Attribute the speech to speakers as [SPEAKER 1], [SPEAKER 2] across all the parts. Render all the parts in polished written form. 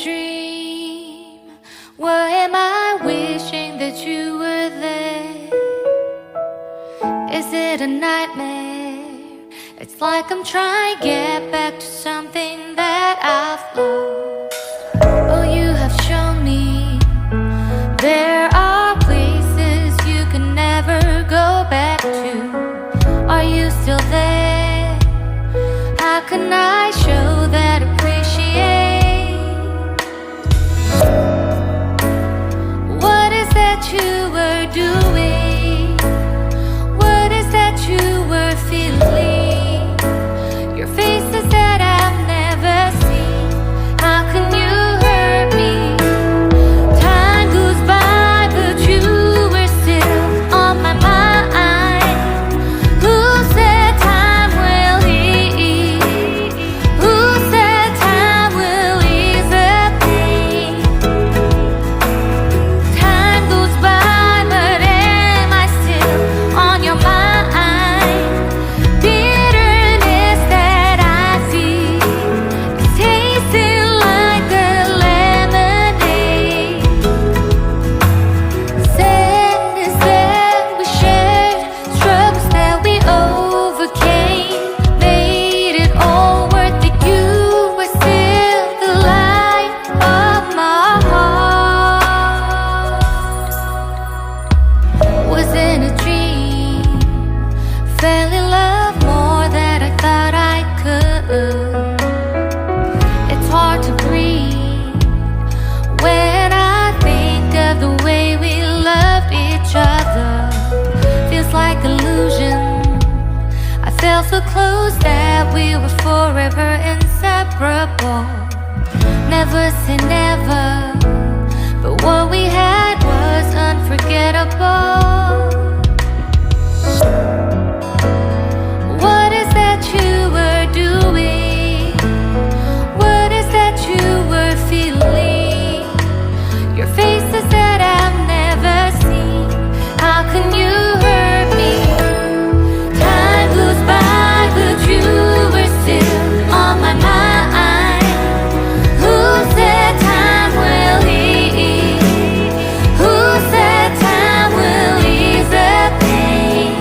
[SPEAKER 1] dream? Why am I wishing that you were there? Is it a nightmare? It's like I'm trying to get back to something that I've lost. Oh, you have shown me there are places you can never go back to. Are you still there? How can I show that appreciate? What is that you were doing? What is that you were feeling? Your faces that I've never seen. How can you hurt me? Time goes by, but you were still on my mind. Who said time will heal? Who said time will ease the pain? Time goes by, but am I still on your mind? Bitterness that I feel is tasting like a lemonade. Sadness that we shared, struggles that we overcame, made it all worth it. You were still the light of my heart. Was in a dream, fell in love more than I thought I could. It's hard to breathe when I think of the way we loved each other. Feels like illusion. I felt so close that we were forever inseparable. Never say never, but what we had was unforgettable. What is that you were doing? What is that you were feeling? Your faces that I've never seen. How can you hurt me? Time goes by, but you were still on my mind. Who said time will heal? Who said time will ease the pain?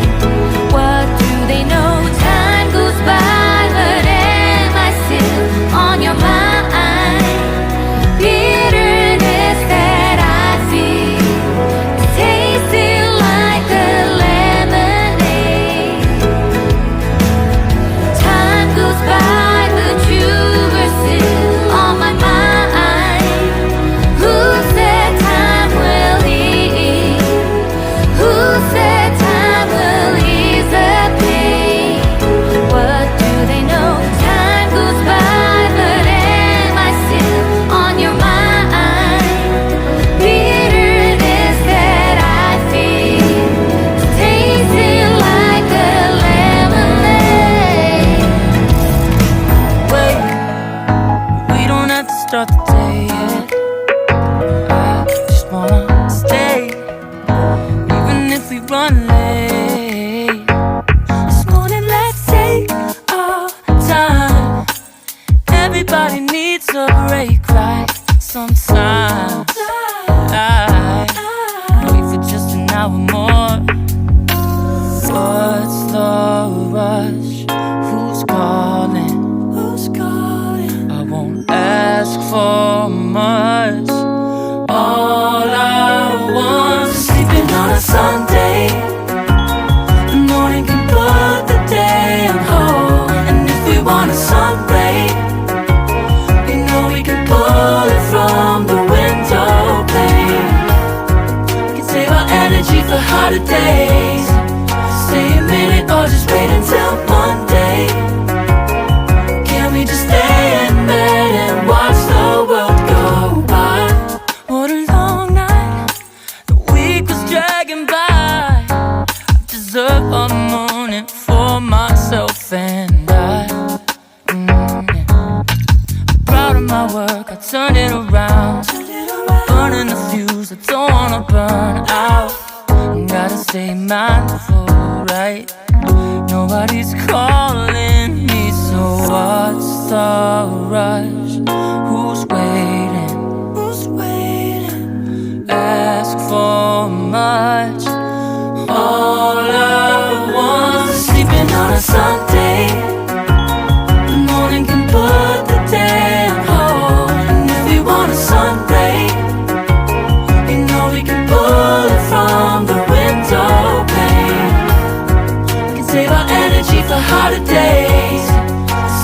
[SPEAKER 1] What do they know? Time goes by, but am I still on your mind? Bitterness that I feel is tasting like a lemonade. Time goes by, but you were still on my mind. Who said time will heal? Who said time will ease the pain? What do they know? Time goes by, but am I still on your mind? Bitterness that I feel is tasting like a lemonade.
[SPEAKER 2] Wait, we don't have to start the day yet. I just wanna stay, even if we run late. This morning, let's take our time. Everybody needs a break, right? Sometimes I wait for just an hour more. What's the rush? Who's calling? Who's calling? I won't ask for much. All I want is sleeping on a Sunday. The morning can put the day on hold. And if we want a sun ray, we know we can pull it from the window pane. We can save our energy for harder days. Stay a minute or just wait until Monday. Can we just stay in bed and watch the world go by? What a long night, the week was dragging by. I deserve a morning for myself and I. Yeah. Proud of my work, I turned it around. Burning the fuse, I don't wanna burn out. Gotta stay mindful, right? Nobody's calling me, so what's the rush? Who's waiting? for much. All I want is sleeping on a Sunday. The morning can put the day on hold. And if we want a sun ray, you know we can pull it from the window pane. We can save our energy for harder days.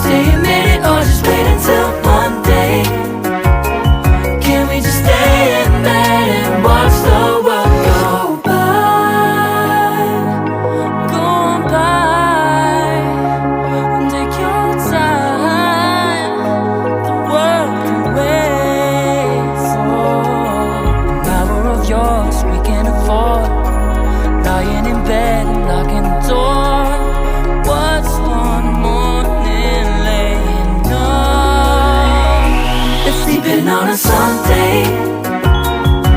[SPEAKER 2] Stay a minute or just wait until Monday. Can we just stay in bed and watch the world go by? Go on by and take your time. The world can wait for an hour of yours we can afford. Lying in bed and locking the door. What's one morning laying up? If sleeping on a Sunday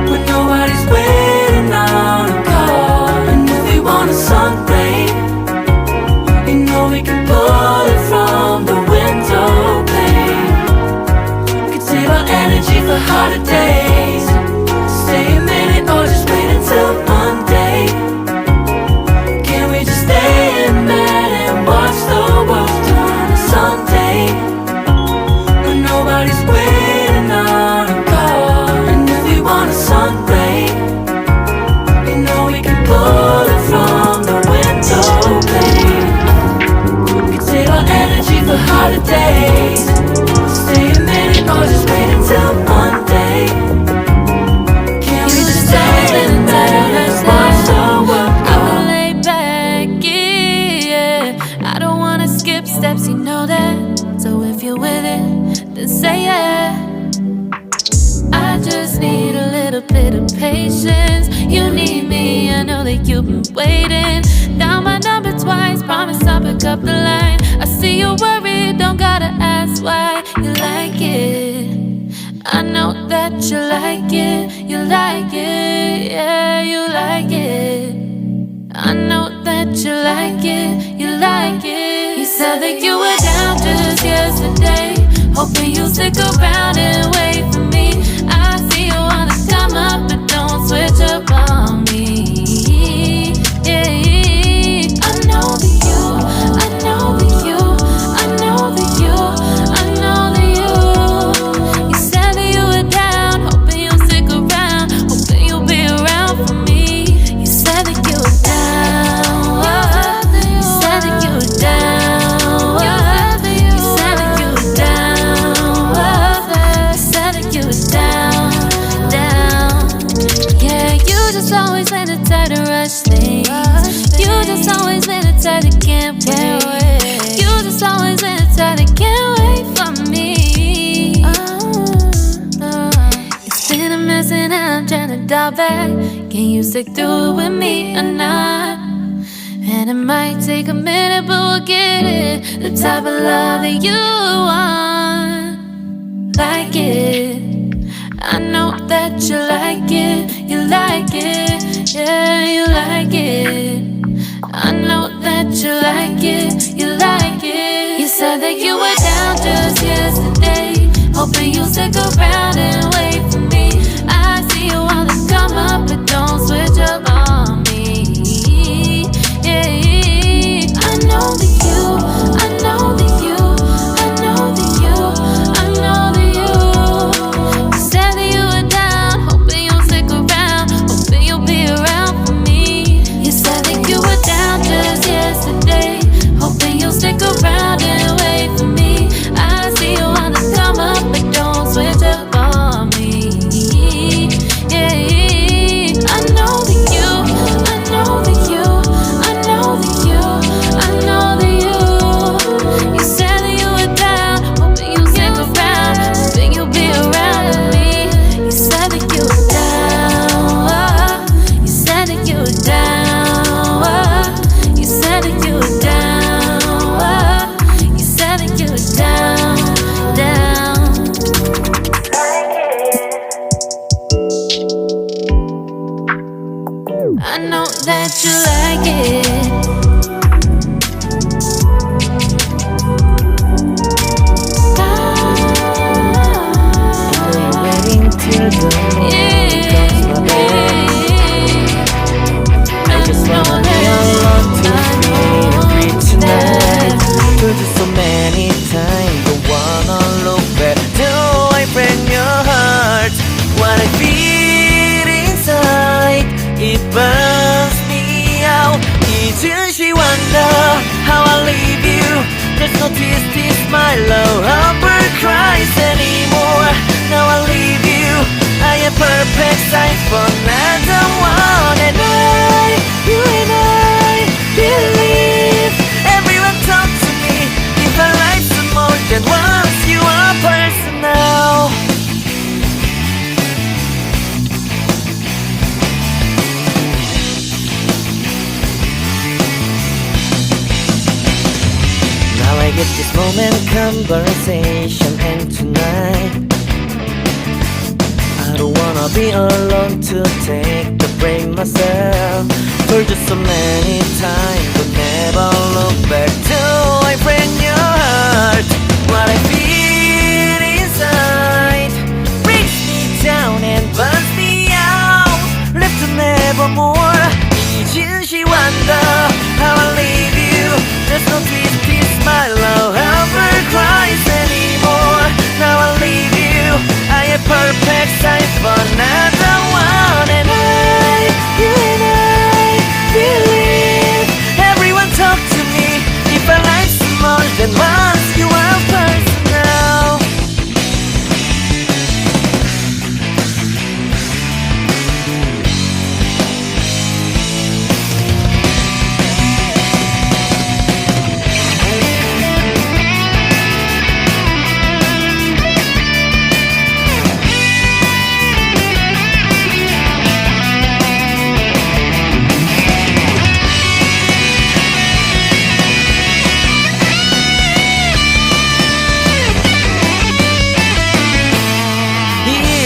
[SPEAKER 2] when nobody's waiting on a call. And if we want a sun ray, you know we can pull it from the window pane. We can save our energy for harder days. Stay a minute or just wait until Monday. Can we just stay in bed and watch the world turn to Sunday when nobody's waiting on a call? And if we want a sun ray, you know we can pull it from the window pane. We can save our energy for harder days. Stay a minute or just wait until Monday. Can we just stay in bed and watch the world
[SPEAKER 1] I will lay back, yeah. I don't wanna skip steps, you know that. So if you're with it, then say yeah. I just need a little bit of patience. You need me, I know that you've been waiting. Down my number twice, promise I'll pick up the line. I see you worried, don't gotta ask why. You like it, I know that you like it. You like it, yeah, you like it. I know that you like it, you like it. You said that you were down just yesterday, hoping you'll stick around and wait for me. I see you wanna come up, but don't switch up on me. Yeah, I know that you, I know that you, I know that you, I know that you. You said that you were down, hoping you'll stick around, hoping you'll be around for me. You said that you were down, you said that you were down, you said that you were down, you said that you were down, down. Yeah, you just always been the type to rush things. You just always been the type that can't wait. You just always been the type that can't wait for me. It's been a mess and I'm trying to dial back. Can you stick through it with me or not? And it might take a minute, but we'll get it. The type of love that you want, like it. I know that you like it, you like it, yeah, you like it. I know that you like it, you like it. You said that you were down just yesterday, hoping you'll stick around and wait for me. I see you wanna come up, but don't switch up on me. Yeah, I know that you, I know that you, I know that you, I know that you. You said that you were down, hoping you'll stick around, hoping you'll be around for me. You said that you were down just yesterday, hoping you'll stick around and wait for me. I see you wanna come up, but don't switch up on me. Yeah, I know that you, I know that you, I know that you, I know that you. You said that you were down, hoping you'll stick around, hoping you'll be around with me. You said that you were down, you said that you were down, you said that you were down, you said that you were down, down. I know that you like it.
[SPEAKER 2] Waiting till the morning comes my way. There's no tears, tears, my love ever cries anymore. Now I leave you, I am perfect size for another one. And you and I believe. Everyone talk to me, if our life's more than once, you are personal. Now I get this moment, conversation, and tonight I don't wanna be alone to take the blame myself. Told you so many times, but never look back till I break your heart. What I feel inside breaks me down and burns me out. Left to nevermore. she wonder how I leave you. There's no tears, tears, my love ever cries anymore. Now I leave you, I am perfect size for another one. And you and I believe. Everyone talk to me, if our life's more than once, you are personal.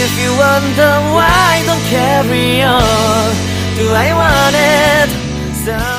[SPEAKER 2] If you wonder why I don't carry on, do I want it? So